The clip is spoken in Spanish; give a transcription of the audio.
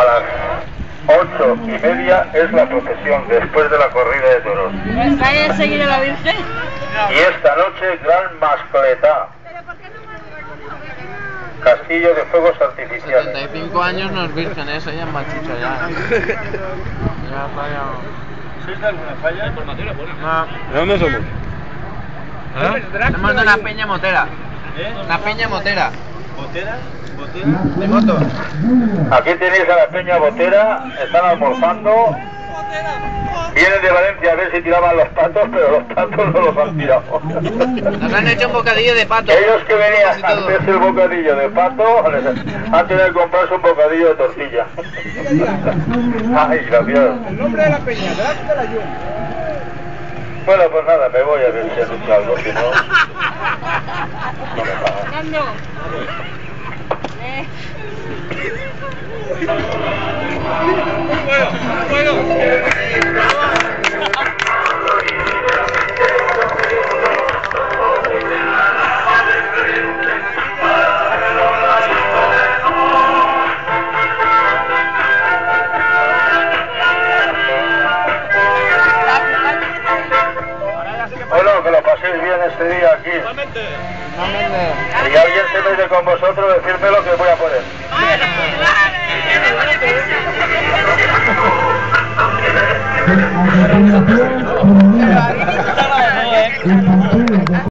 A las 8:30 es la procesión después de la corrida de toros. ¿Vais a seguir a la Virgen? Y esta noche gran mascletá. Castillo de fuegos artificiales. 75 años no es virgen, eso ya es machucha ya. Ya falla. ¿Sois de alguna falla? No. ¿De dónde somos? Somos de la Peña Motera. La Peña Motera. ¿Botera? De moto. Aquí tenéis a la Peña Botera, están almorzando. Vienen de Valencia a ver si tiraban los patos, pero los patos no los han tirado. Nos han hecho un bocadillo de pato. Ellos que venían a hacerse el bocadillo de pato, han tenido que comprarse un bocadillo de tortilla. Ay, gracias. El nombre de la peña, delante de la Jun. Bueno, pues nada, me voy a ver si han hecho algo, si no... No me pagan. Fernando. Bueno, que lo paséis bien este día aquí. Si alguien se mete con vosotros, decírmelo que voy a poner.